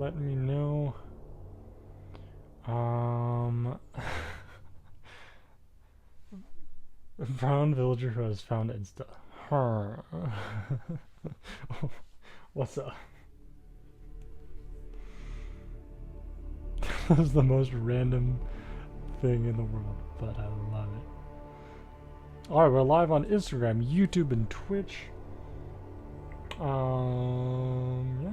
let me know. Brown villager who has found Insta. Her. What's up? That was the most random thing in the world, but I love it. Alright, we're live on Instagram, YouTube, and Twitch. Yeah.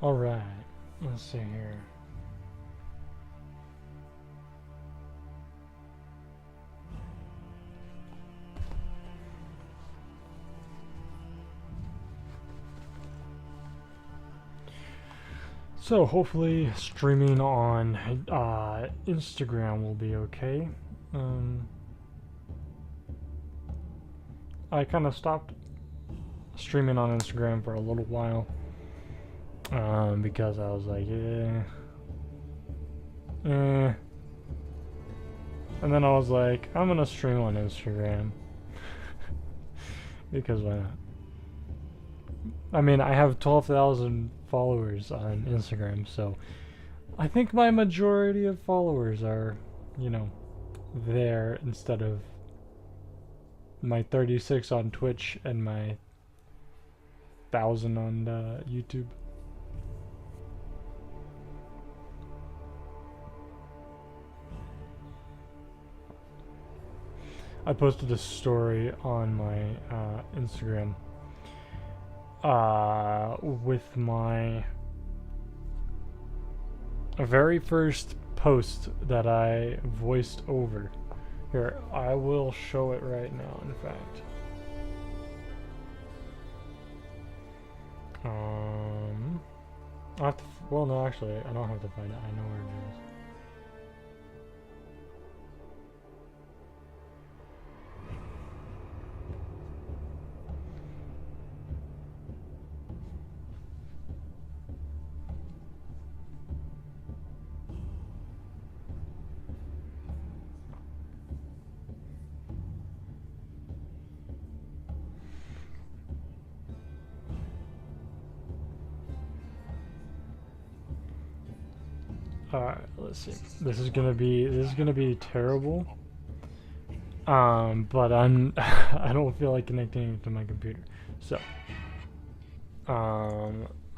Alright, let's see here. So hopefully streaming on Instagram will be okay. I kind of stopped streaming on Instagram for a little while. Because I was like, and then I was like, I'm gonna stream on Instagram. Because why not? I mean, I have 12,000 followers on Instagram, so I think my majority of followers are, you know, there instead of my 36 on Twitch and my 1,000 on YouTube. I posted a story on my Instagram with my very first post that I voiced over. Here, I will show it right now, in fact. I have to, well, no, actually, I don't have to find it. I know where it is. Alright, let's see. This is gonna be terrible. But I don't feel like connecting it to my computer. So,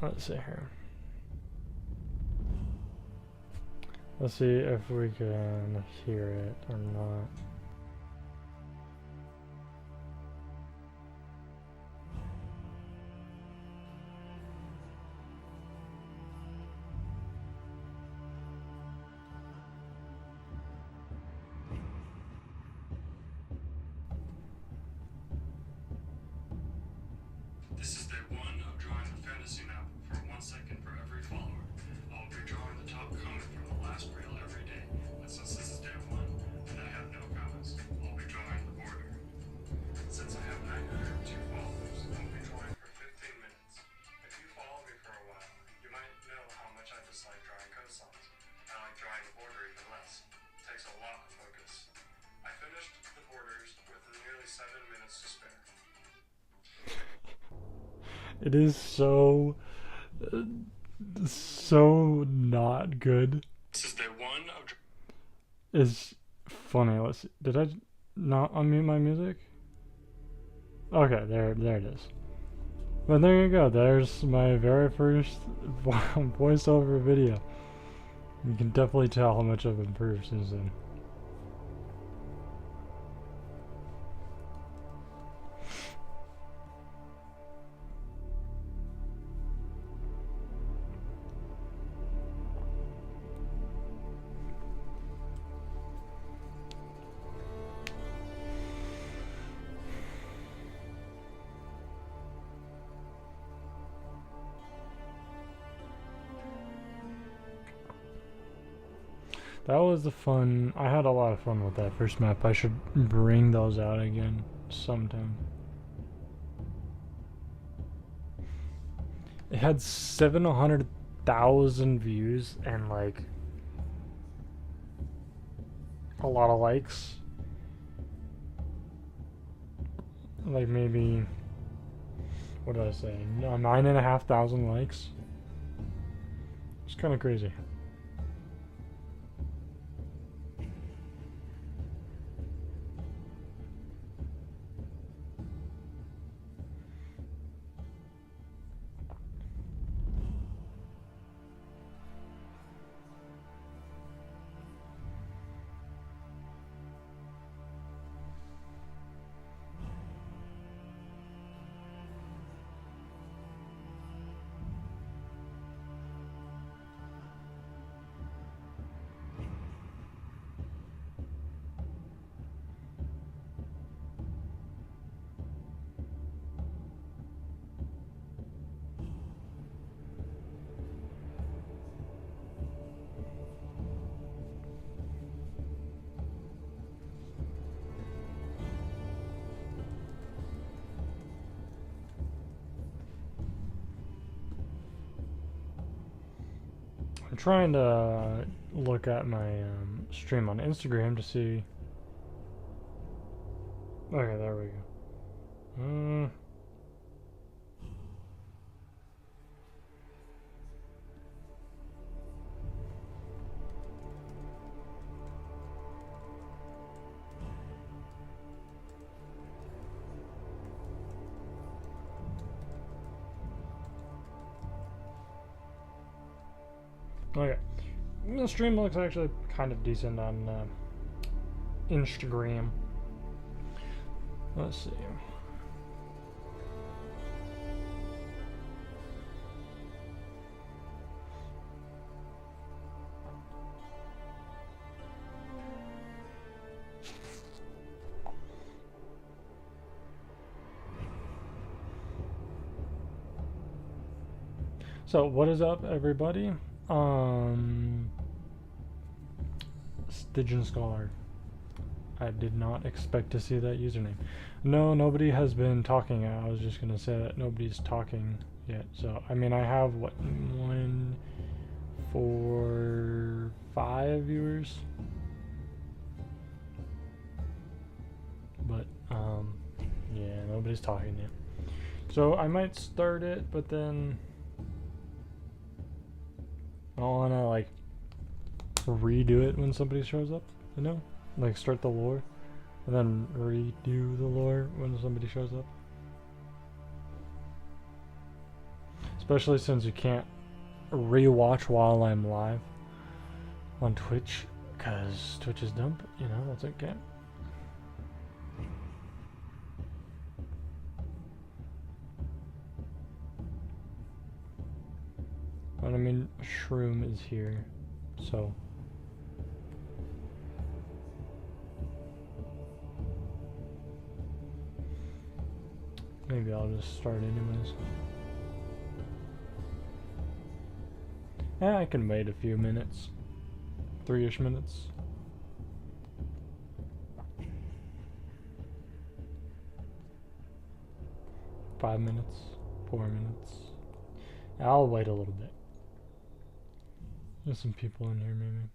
let's see here. Let's see if we can hear it or not. This is day one of drawing the fantasy map for 1 second for every follower. I'll be drawing the top comment from the last reel every day, but since this is day one and I have no comments, I'll be drawing the border. Since I have 902 followers, I'll be drawing for 15 minutes. If you follow me for a while, you might know how much I dislike drawing coastlines. I like drawing the border even less. It takes a lot of focus. I finished the borders with nearly 7 minutes to spare. It is so not good. This is day one of It's funny. Let's see. Did I not unmute my music? Okay, there it is. But there you go. There's my very first voiceover video. You can definitely tell how much I've improved since then. That was the fun. I had a lot of fun with that first map. I should bring those out again sometime. It had 700,000 views and like a lot of likes. Like maybe, what did I say? 9,500 likes. It's kind of crazy. I'm trying to look at my stream on Instagram to see. Okay, there we go. Okay, the stream looks actually kind of decent on Instagram. Let's see. So what is up, everybody? Stygian Scholar. I did not expect to see that username. No, nobody has been talking. I was just gonna say that nobody's talking yet. So I mean, I have what, 1, 4, 5 viewers, but yeah, nobody's talking yet. So I might start it, but then I don't wanna like redo it when somebody shows up, you know? Like start the lore and then redo the lore when somebody shows up. Especially since you can't rewatch while I'm live on Twitch, because Twitch is dumb, you know, that's okay. But I mean, Shroom is here, so maybe I'll just start anyways. Yeah, I can wait a few minutes. 3-ish minutes. Five minutes. 4 minutes. I'll wait a little bit. There's some people in here maybe.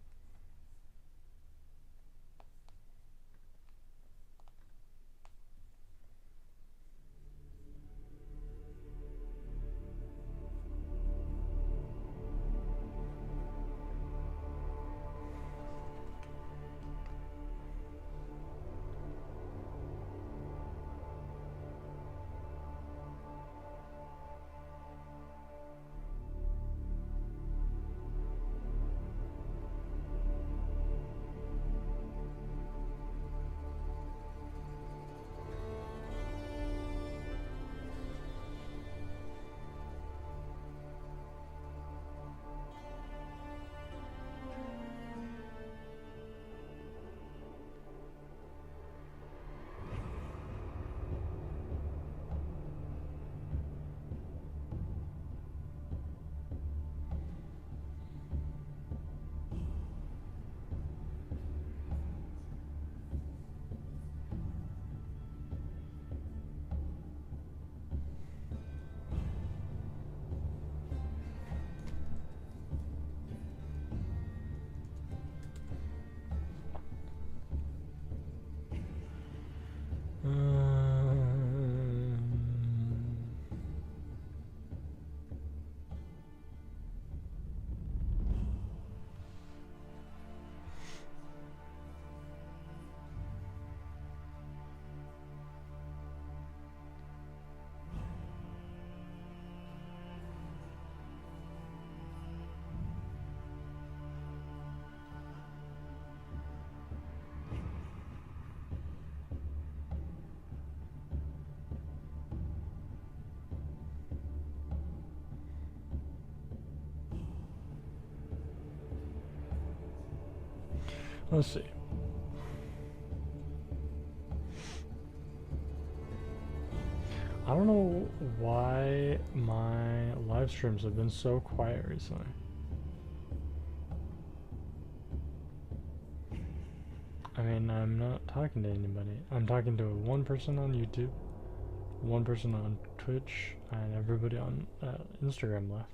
Let's see. I don't know why my live streams have been so quiet recently. I mean, I'm not talking to anybody. I'm talking to one person on YouTube, one person on Twitch, and everybody on Instagram left.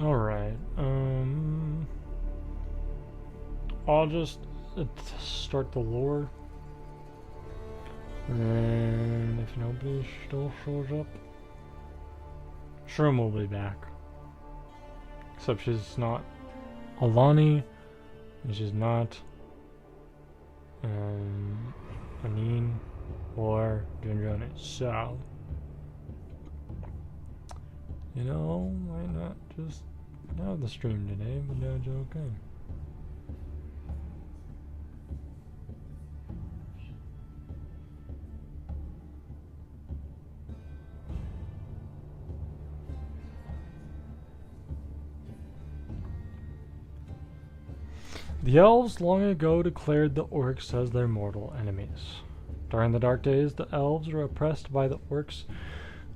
Alright, I'll just start the lore, and if nobody still shows up, Shroom will be back. Except she's not Alani, and she's not Anŷn or Gendron, so you know, why not just have the stream today, but that's okay. The elves long ago declared the orcs as their mortal enemies. During the Dark Days, the elves were oppressed by the orcs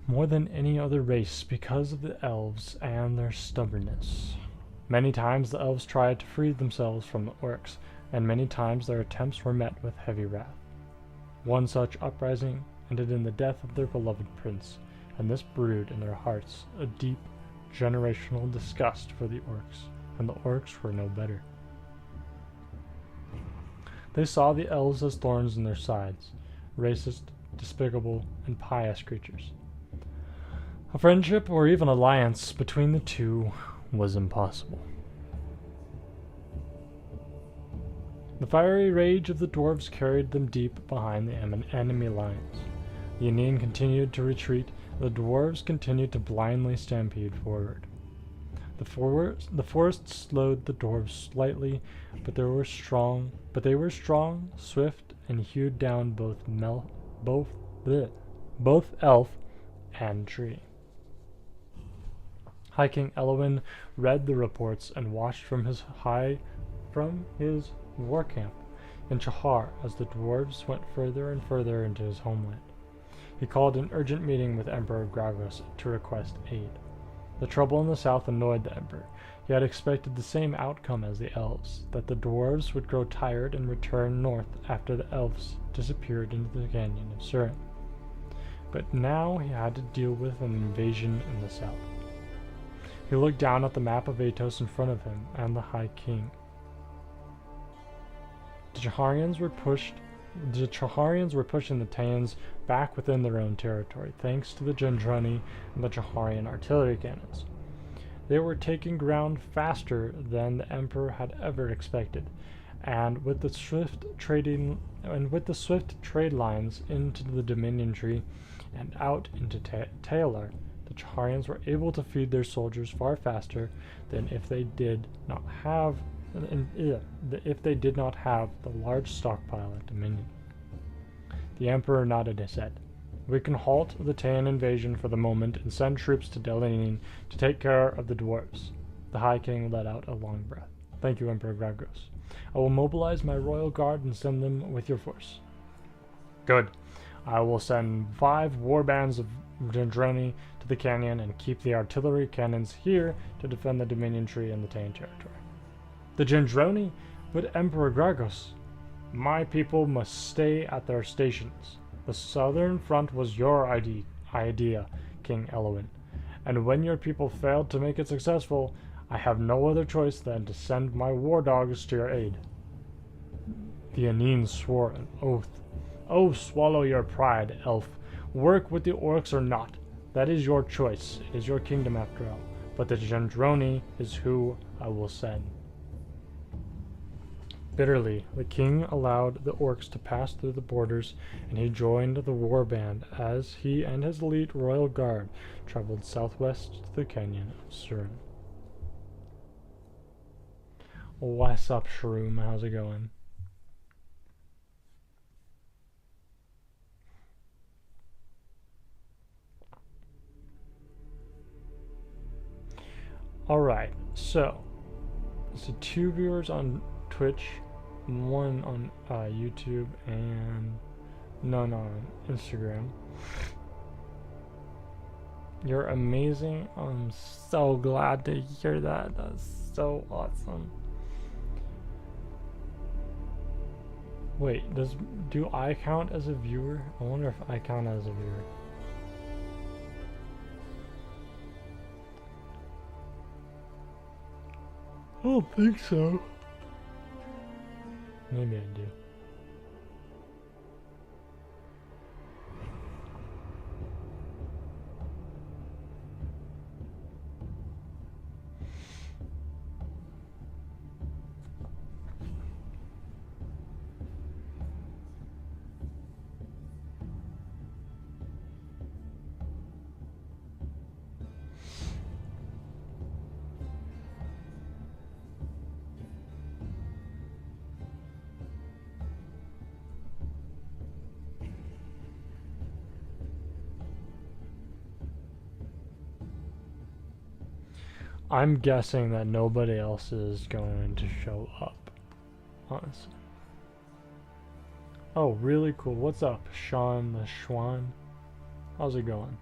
more than any other race because of the elves and their stubbornness. Many times the elves tried to free themselves from the orcs, and many times their attempts were met with heavy wrath. One such uprising ended in the death of their beloved prince, and this brewed in their hearts a deep, generational disgust for the orcs, and the orcs were no better. They saw the elves as thorns in their sides, racist, despicable, and pious creatures. A friendship or even alliance between the two was impossible. The fiery rage of the dwarves carried them deep behind the enemy lines. The Anûn continued to retreat, the dwarves continued to blindly stampede forward. The forest slowed the dwarves slightly, but they were strong, swift, and hewed down both elf and tree. High King Elwyn read the reports and watched from his war camp in Chahar as the dwarves went further and further into his homeland. He called an urgent meeting with Emperor Gragos to request aid. The trouble in the south annoyed the emperor. He had expected the same outcome as the elves, that the dwarves would grow tired and return north after the elves disappeared into the canyon of Surin. But now he had to deal with an invasion in the south. He looked down at the map of Atos in front of him and the High King. The Chaharians were pushing the Taeans back within their own territory, thanks to the Gendroni and the Chaharian artillery cannons. They were taking ground faster than the Emperor had ever expected, and with the swift trade lines into the Dominion Tree and out into Taealar, the Chaharians were able to feed their soldiers far faster than if they did not have the large stockpile at Dominion. The Emperor nodded his head. We can halt the Taean invasion for the moment and send troops to Drønland to take care of the dwarves. The High King let out a long breath. Thank you, Emperor Gragos. I will mobilize my royal guard and send them with your force. Good. I will send 5 war bands of Gendroni to the canyon and keep the artillery cannons here to defend the Dominion Tree and the Taean territory. The Gendroni? But Emperor Gragos, my people must stay at their stations. The southern front was your idea, King Elwyn, and when your people failed to make it successful, I have no other choice than to send my war dogs to your aid. The Anŷn swore an oath. Oh, swallow your pride, elf. Work with the orcs or not. That is your choice. It is your kingdom after all. But the Gendroni is who I will send. Bitterly, the king allowed the orcs to pass through the borders, and he joined the war band as he and his elite royal guard traveled southwest to the canyon of Surin. What's up, Shroom? How's it going? Alright, so 2 viewers on Twitch, 1 on YouTube, and none on Instagram. You're amazing. I'm so glad to hear that. That's so awesome. Wait, do I count as a viewer? I wonder if I count as a viewer. I don't think so. Maybe I do. I'm guessing that nobody else is going to show up, honestly. Oh, really cool. What's up, Sean the Schwan? How's it going?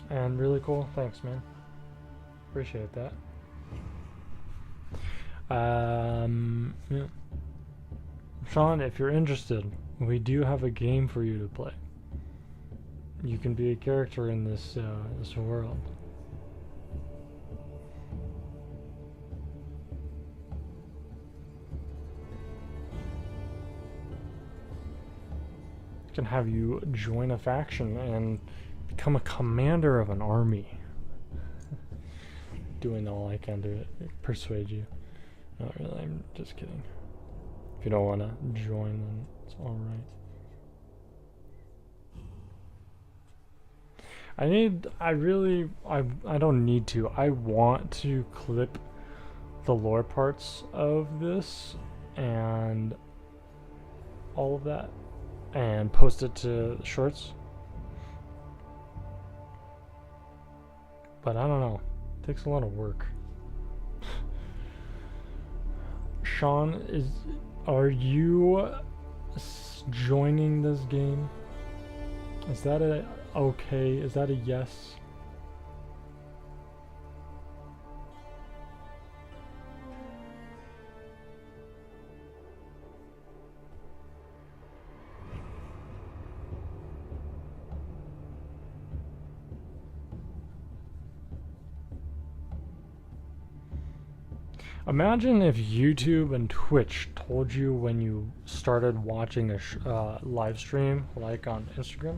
And really cool. Thanks, man. Appreciate that. Yeah. Sean, if you're interested, we do have a game for you to play. You can be a character in this world. I can have you join a faction and become a commander of an army. Doing all I can to persuade you. Not really, I'm just kidding. If you don't want to join, then it's alright. I don't need to. I want to clip the lore parts of this and all of that and post it to shorts. But I don't know. It takes a lot of work. Sean, are you joining this game? Is that a okay? Is that a yes? Imagine if YouTube and Twitch told you when you started watching a live stream, like on Instagram,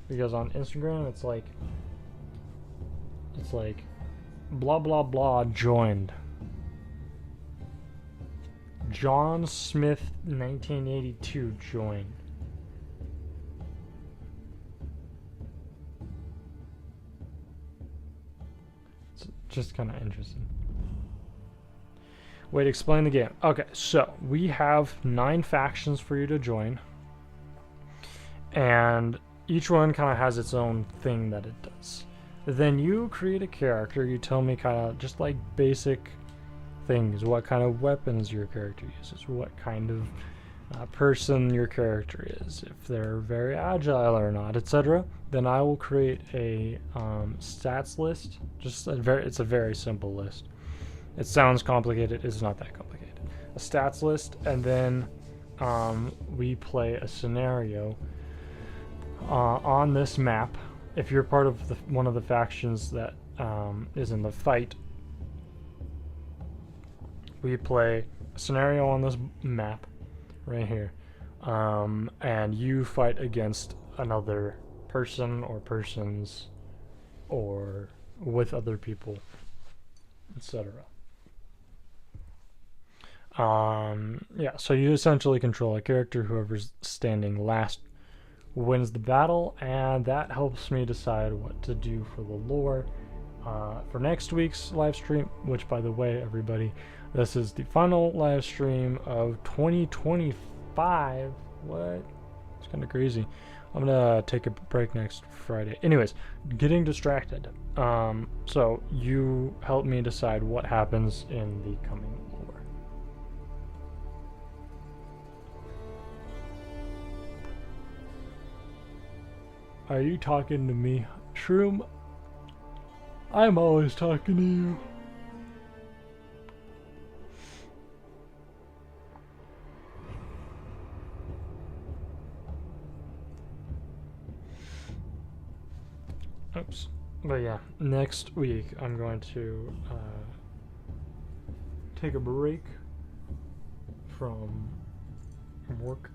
because on Instagram it's like blah blah blah joined. John Smith 1982 joined. It's just kind of interesting. Wait, explain the game. Okay, so we have 9 factions for you to join, and each one kind of has its own thing that it does. Then you create a character. You tell me kind of just like basic things, what kind of weapons your character uses, what kind of person your character is, if they're very agile or not, etc. Then I will create a stats list. It's a very simple list. It sounds complicated. It's not that complicated. A stats list, and then we play a scenario on this map. If you're part of one of the factions that is in the fight, we play a scenario on this map right here, and you fight against another person or persons, or with other people, etc. Yeah, so you essentially control a character. Whoever's standing last wins the battle, and that helps me decide what to do for the lore for next week's live stream, which, by the way, everybody, this is the final live stream of 2025. What? It's kind of crazy. I'm gonna take a break next Friday. Anyways, getting distracted. So you help me decide what happens in the coming lore. Are you talking to me, Shroom? I'm always talking to you. Oops. But yeah, next week I'm going to take a break from work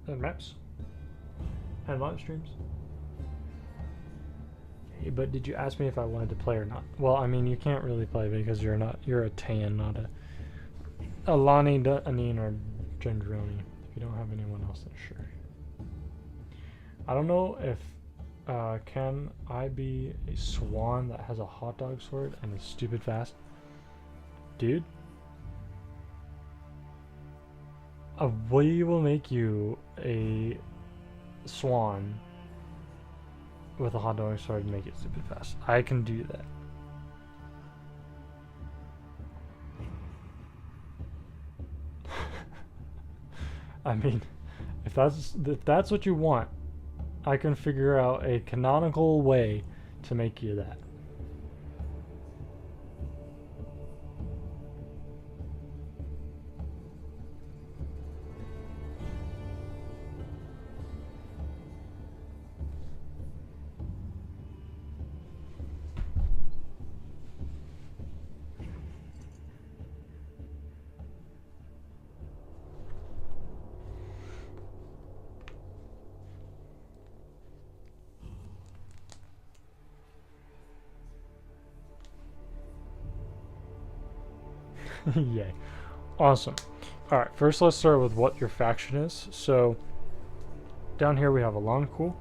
and maps and live streams. But did you ask me if I wanted to play or not? Well, I mean, you can't really play because you're a Taealar, not a Alân, Anŷn, or Gendron. If you don't have anyone else, then sure. I don't know if can I be a swan that has a hot dog sword and is stupid fast? Dude, we will make you a swan with a hot dog sword and make it stupid fast. I can do that. I mean, if that's what you want, I can figure out a canonical way to make you that. Yay. Awesome. Alright, first let's start with what your faction is. So, down here we have Alân Khûl.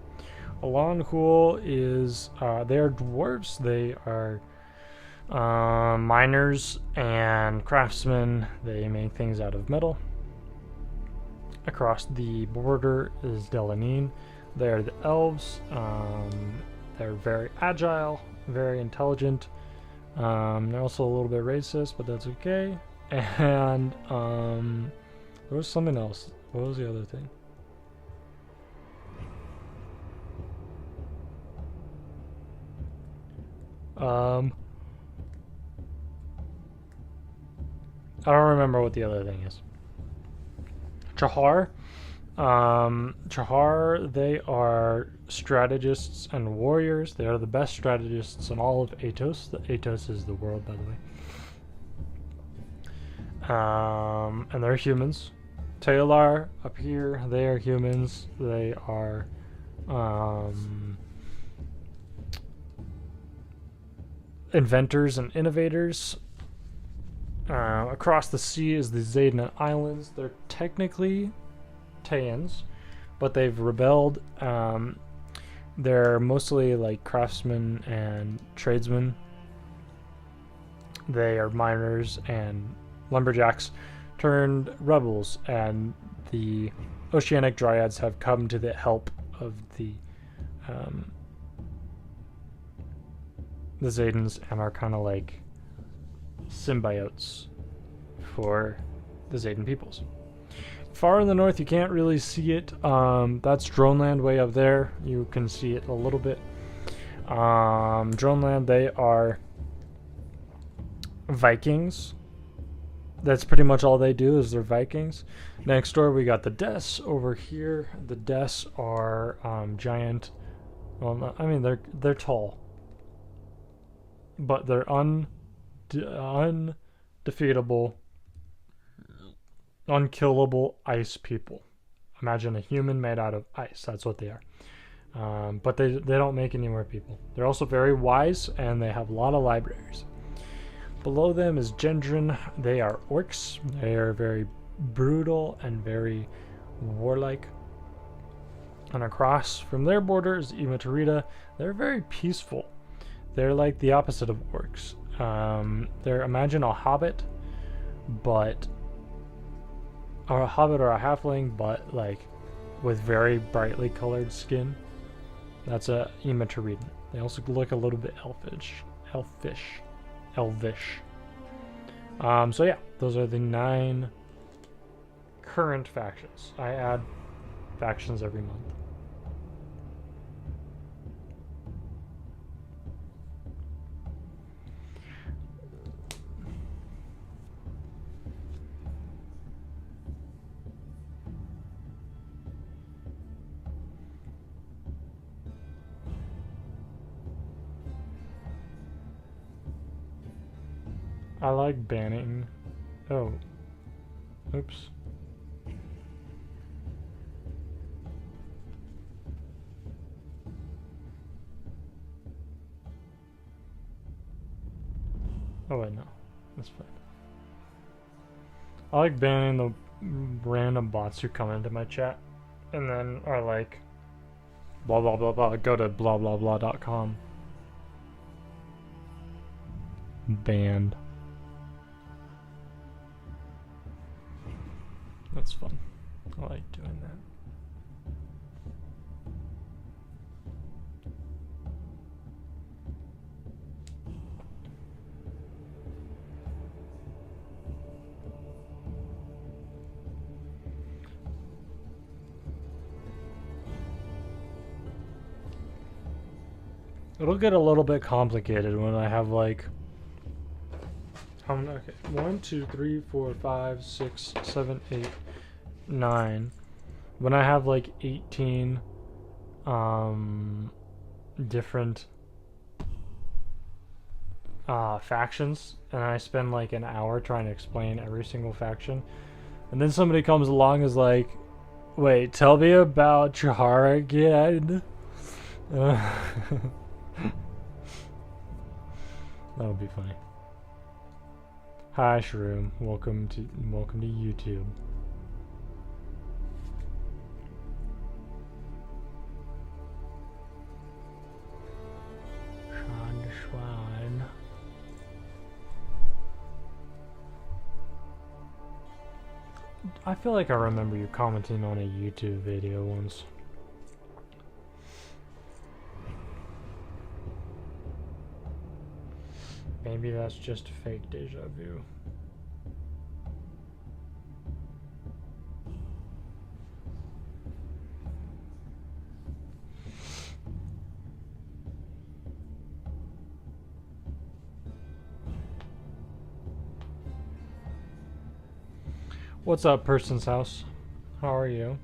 Alân Khûl is they are dwarves. They are miners and craftsmen. They make things out of metal. Across the border is Anŷn. They're the elves. They're very agile, very intelligent. They're also a little bit racist, but that's okay. And there was something else. What was the other thing? I don't remember what the other thing is. Chahar. Chahar, they are strategists and warriors. They are the best strategists in all of Atos. Atos is the world, by the way. And they're humans. Taealar up here, they are humans. They are inventors and innovators. Across the sea is the Zeda Islands. They're technically Taeans, but they've rebelled. They're mostly like craftsmen and tradesmen. They are miners and lumberjacks turned rebels, and the oceanic dryads have come to the help of the Zedans and are kind of like symbiotes for the Zedan peoples. Far in the north, you can't really see it. That's Drønland way up there. You can see it a little bit. Drønland, they are Vikings. That's pretty much all they do is they're Vikings. Next door, we got the Des over here. The Des are giant. Well, not, I mean they're tall, but they're undefeatable, unkillable ice people. Imagine a human made out of ice. That's what they are. But they don't make any more people. They're also very wise, and they have a lot of libraries. Below them is Gendron. They are orcs. They are very brutal and very warlike. And across from their border is Ima Turida. They're very peaceful. They're like the opposite of orcs. They're, imagine a hobbit, but or a hobbit or a halfling, but like with very brightly colored skin. That's a Ima Turida. They also look a little bit elvish. So yeah, those are the 9 current factions. I add factions every month. I like banning. Oh. Oops. Oh wait, no. That's fine. I like banning the random bots who come into my chat and then are like blah blah blah blah, go to blah blah blah.com. Banned. That's fun. I like doing that. It'll get a little bit complicated when I have like okay, 1, 2, 3, 4, 5, 6, 7, 8, 9. When I have like 18 different factions, and I spend like an hour trying to explain every single faction, and then somebody comes along and is like, wait, tell me about Chahar again. That would be funny. Hi Shroom, welcome to YouTube. I feel like I remember you commenting on a YouTube video once. Maybe that's just fake deja vu. What's up, Person's House? How are you?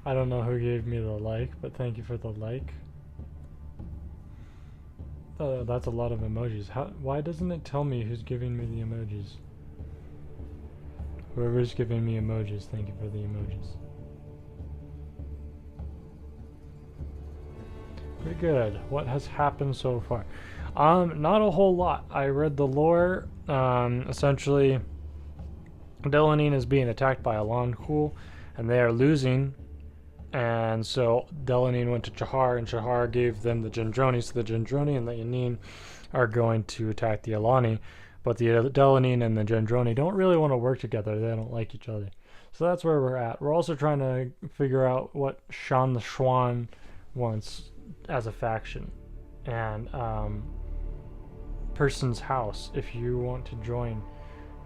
I don't know who gave me the like, but thank you for the like. That's a lot of emojis. Why doesn't it tell me who's giving me the emojis? Whoever's giving me emojis, thank you for the emojis. Pretty good. What has happened so far? Not a whole lot. I read the lore. Essentially, Drønland is being attacked by Alân Khûl, and they are losing. And so Drønland went to Chahar, and Chahar gave them the Gendroni. So the Gendroni and the Anŷn are going to attack the Alani, but the Drønland and the Gendroni don't really want to work together. They don't like each other. So that's where we're at. We're also trying to figure out what Shan the Swan wants as a faction. And Person's House, if you want to join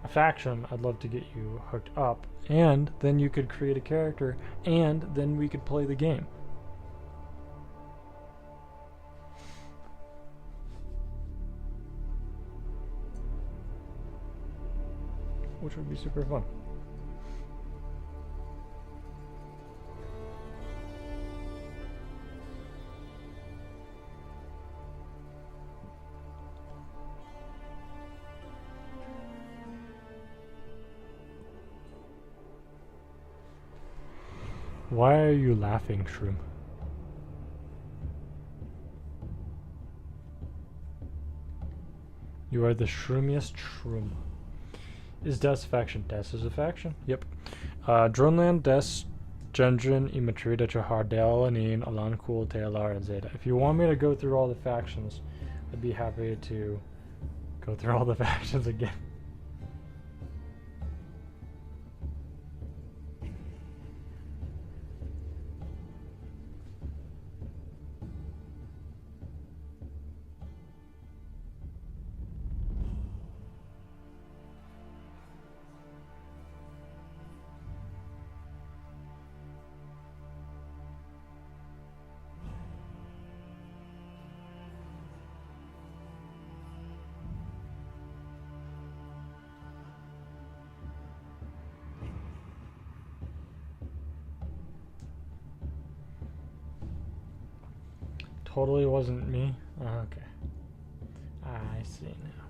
a faction, I'd love to get you hooked up, and then you could create a character, and then we could play the game. Which would be super fun. Why are you laughing, Shroom? You are the shroomiest shroom. Is Des a faction? Des is a faction. Yep. Drønland, Des, Gendron, Ima Turida, Chahar, Anŷn, Alân Khûl, Taealar, and Zeda. If you want me to go through all the factions, I'd be happy to go through all the factions again. Totally wasn't me. Okay. I see now.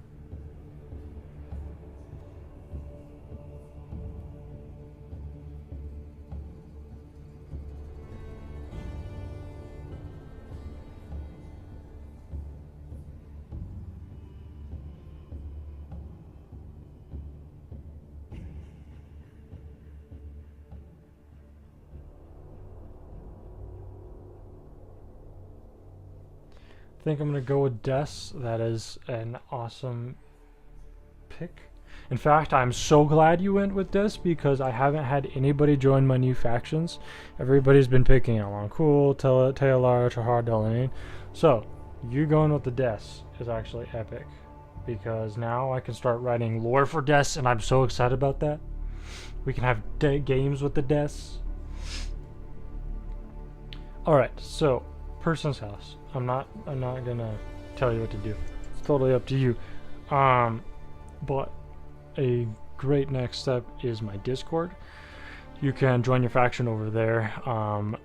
I think I'm going to go with Des. That is an awesome pick. In fact, I'm so glad you went with Des because I haven't had anybody join my new factions. Everybody's been picking Alân Khûl, Taealar, Chahar, Drønland. So, you going with the Des is actually epic because now I can start writing lore for Des, and I'm so excited about that. We can have games with the Des. Alright, so Person's House. I'm not gonna tell you what to do. It's totally up to you. But a great next step is my Discord. You can join your faction over there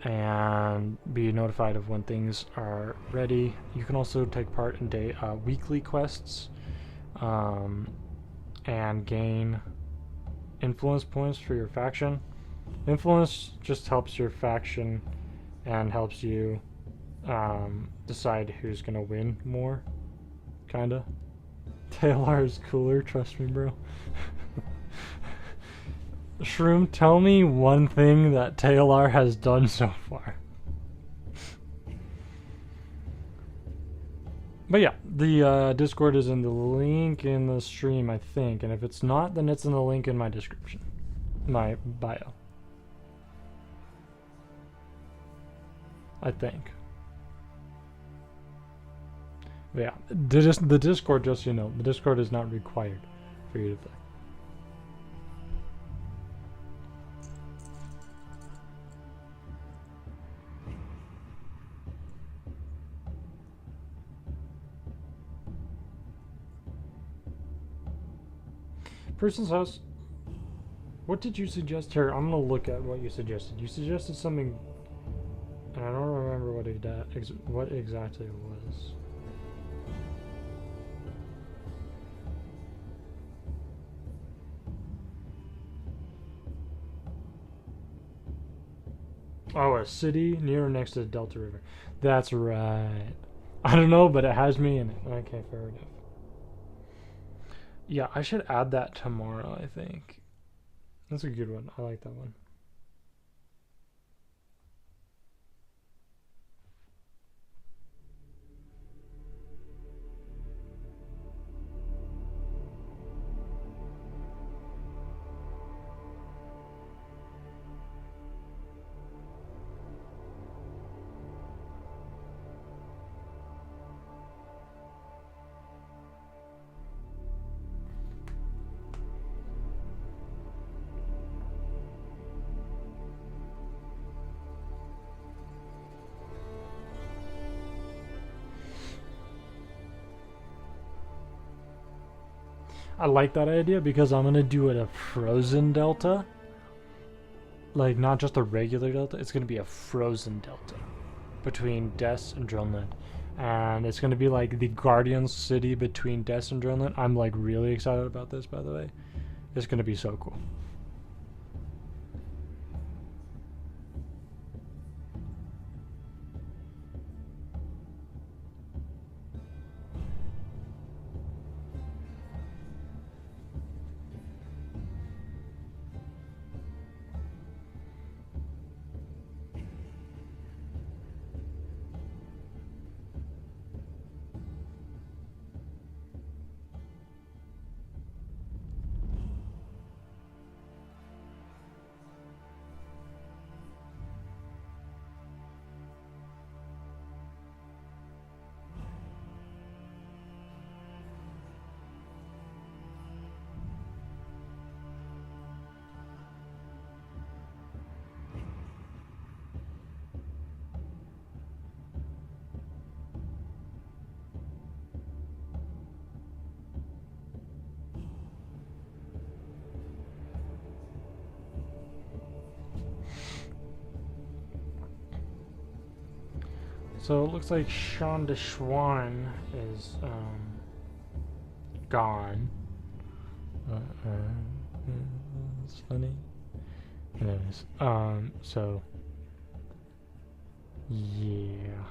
and be notified of when things are ready. You can also take part in weekly quests and gain influence points for your faction. Influence just helps your faction and helps you decide who's gonna win more, kinda. Taealar is cooler, trust me, bro. Shroom, tell me one thing that Taealar has done so far. But yeah, the Discord is in the link in the stream, I think. And if it's not, then it's in the link in my description. My bio. I think. But yeah, the Discord, just so you know, the Discord is not required for you to play. Person's house. What did you suggest here? I'm gonna look at what you suggested. You suggested something, and I don't remember what exactly it was. Oh, a city near or next to the Delta River. That's right. I don't know, but it has me in it. Okay, fair enough. Yeah, I should add that tomorrow, I think. That's a good one. I like that one. I like that idea because I'm gonna do it a frozen delta. Like, not just a regular delta, it's gonna be a frozen delta between Des and Drønland. And it's gonna be like the Guardian city between Des and Drønland. I'm like really excited about this, by the way. It's gonna be so cool. So it looks like Sean de Schwan is gone. It's funny. Anyways, so yeah.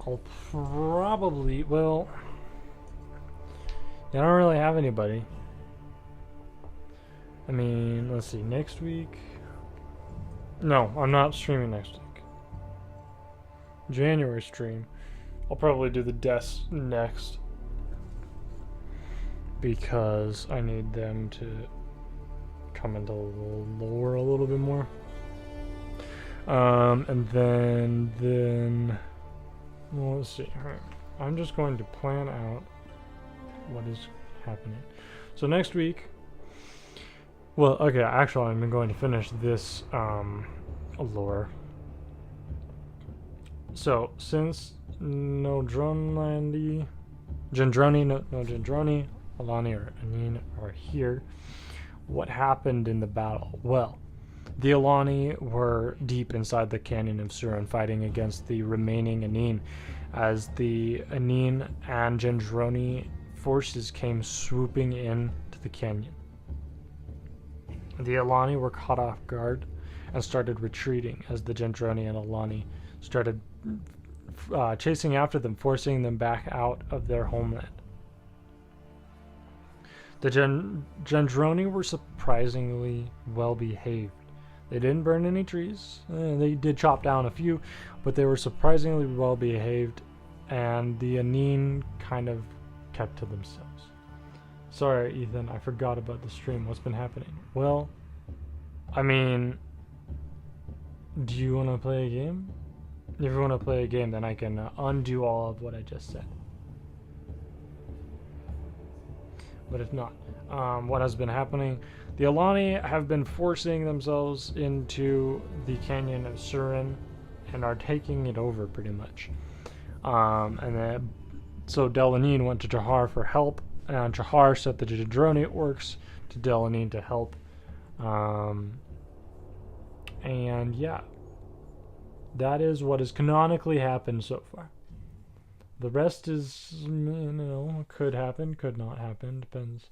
I'll probably, well, I don't really have anybody. I mean, let's see, next week? No, I'm not streaming next week. January stream. I'll probably do the deaths next. Because I need them to come into the lore a little bit more. And then, well, let's see. I'm just going to plan out what is happening. So next week, well, okay, actually, I'm going to finish this lore. So, since no Gendroni, Alani, or Anûn are here, what happened in the battle? Well, The Alani were deep inside the canyon of Surin, fighting against the remaining Anûn, as the Anûn and Gendroni forces came swooping in to the canyon. The Alani were caught off guard and started retreating as the Gendroni and Alani started chasing after them, forcing them back out of their homeland. The Gendroni were surprisingly well behaved. They didn't burn any trees. They did chop down a few, but they were surprisingly well behaved, and the Anûn kind of kept to themselves. Sorry, Ethan, I forgot about the stream. What's been happening? Well, I mean, do you want to play a game? If you want to play a game, then I can undo all of what I just said. But if not, what has been happening? The Alani have been forcing themselves into the canyon of Surin and are taking it over pretty much. So Anûn went to Chahar for help, and Chahar sent the Gendroni orcs to Anûn to help. And yeah, that is what has canonically happened so far. The rest is, could happen, could not happen, depends,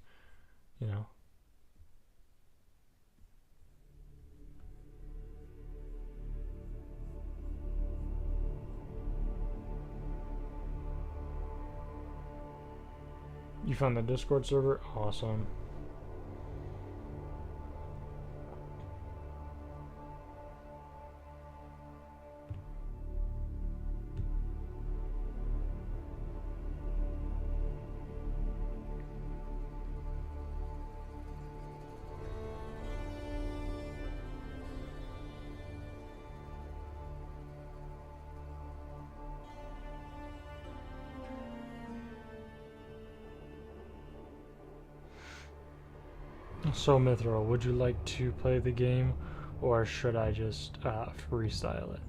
You found the Discord server? Awesome. So Mithril, would you like to play the game, or should I just freestyle it?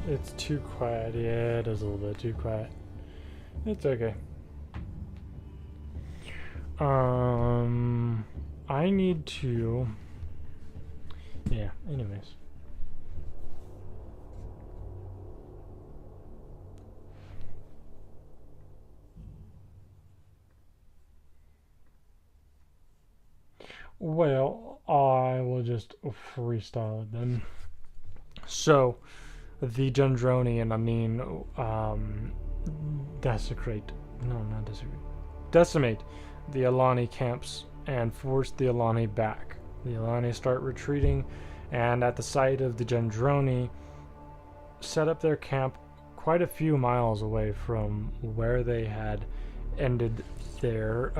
It's too quiet. Yeah, it is a little bit too quiet. It's okay. I need to... Yeah, anyways. Well, I will just freestyle it then. So, the Gendroni and Anûn desecrate. No, not desecrate. Decimate the Alani camps and force the Alani back. The Alani start retreating, and at the site of the Gendroni, set up their camp quite a few miles away from where they had ended their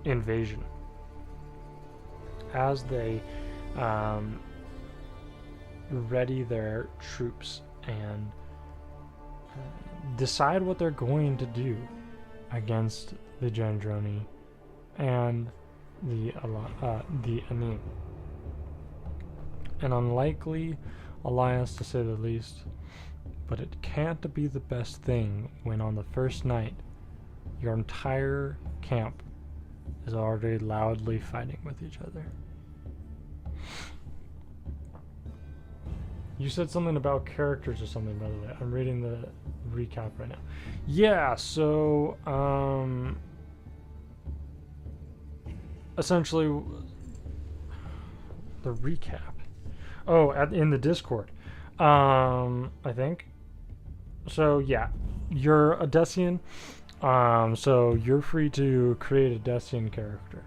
invasion. As they ready their troops and decide what they're going to do against the Gendroni and the Anûn. An unlikely alliance to say the least, but it can't be the best thing when on the first night your entire camp is already loudly fighting with each other. You said something about characters or something, by the way. I'm reading the recap right now. Yeah, so essentially the recap. Oh, in the Discord. I think. So yeah, you're a Decian. So you're free to create a Decian character.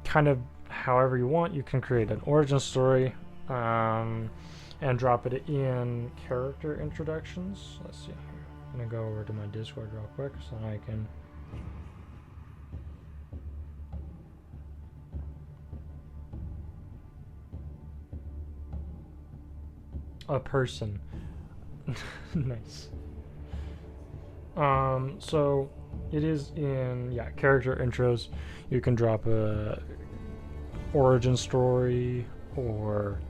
Kind of however you want. You can create an origin story, and drop it in character introductions. Let's see here. I'm gonna go over to my Discord real quick so I can. A person. Nice. So it is in character intros. You can drop a origin story or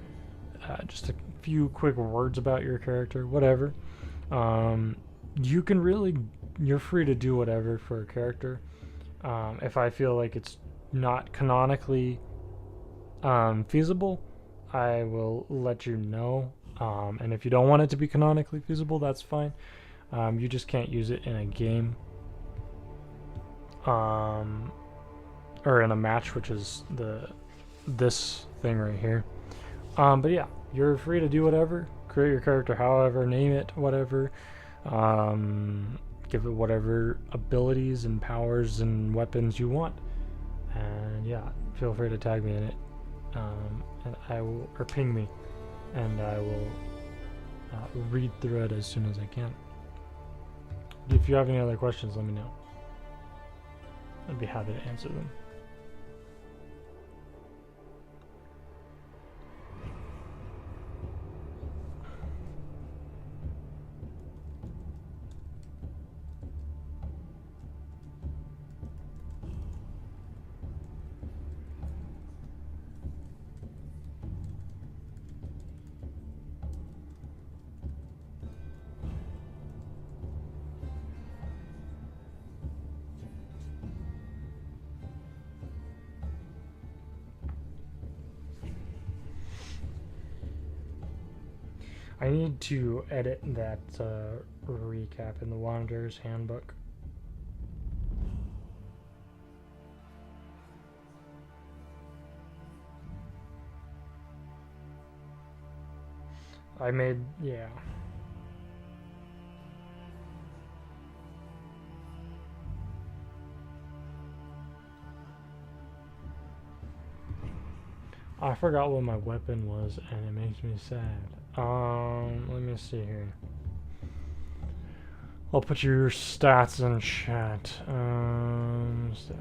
just a few quick words about your character, whatever. You can really, you're free to do whatever for a character. If I feel like it's not canonically feasible, I will let you know. And if you don't want it to be canonically feasible, that's fine. You just can't use it in a game. Or in a match, which is this thing right here. But yeah, you're free to do whatever. Create your character however, name it whatever. Give it whatever abilities and powers and weapons you want. And yeah, feel free to tag me in it. And I will, or ping me, and I will read through it as soon as I can. If you have any other questions, let me know. I'd be happy to answer them. I need to edit that recap in the Wanderer's Handbook. I made, yeah. I forgot what my weapon was, and it makes me sad. Let me see here. I'll put your stats in chat. Stats.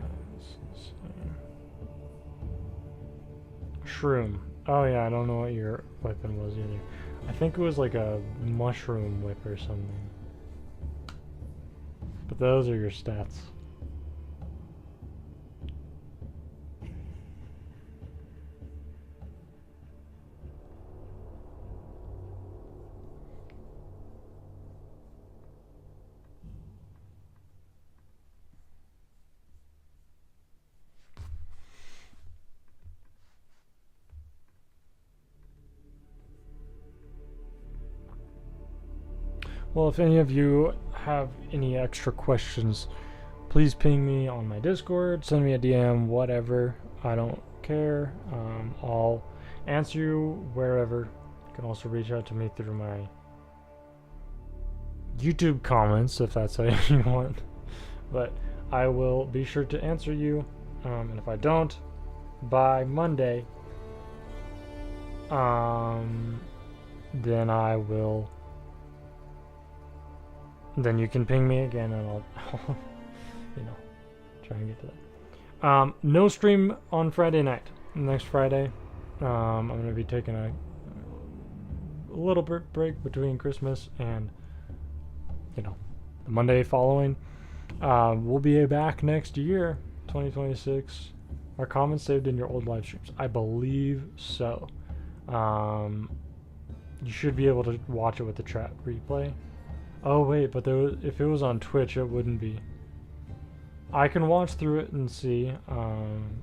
Shroom. Oh yeah, I don't know what your weapon was either. I think it was like a mushroom whip or something. But those are your stats. Well, if any of you have any extra questions, please ping me on my Discord, send me a DM, whatever. I don't care. I'll answer you wherever. You can also reach out to me through my YouTube comments if that's how you want. But I will be sure to answer you. And if I don't, by Monday, then I will. Then you can ping me again, and I'll, try and get to that. No stream on Friday night. Next Friday, I'm gonna be taking a little bit break between Christmas and the Monday following. We'll be back next year, 2026. Are comments saved in your old live streams? I believe so. You should be able to watch it with the chat replay. Oh wait, but if it was on Twitch, it wouldn't be. I can watch through it and see, and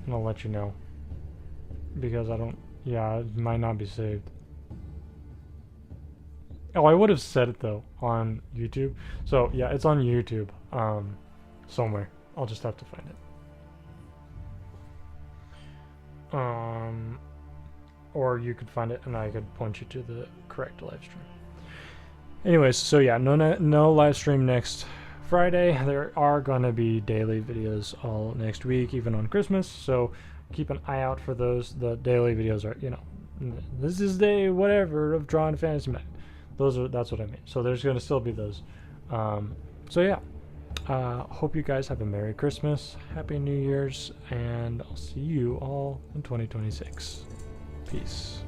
I'll let you know. Because it might not be saved. Oh, I would have said it though, on YouTube. So yeah, it's on YouTube, somewhere. I'll just have to find it. Or you could find it and I could point you to the correct live stream. Anyways, so yeah, no live stream next Friday. There are gonna be daily videos all next week, even on Christmas. So keep an eye out for those. The daily videos are, this is day whatever of Drawing Fantasy Night. That's what I mean. So there's gonna still be those. So yeah, hope you guys have a Merry Christmas, Happy New Year's, and I'll see you all in 2026. Peace.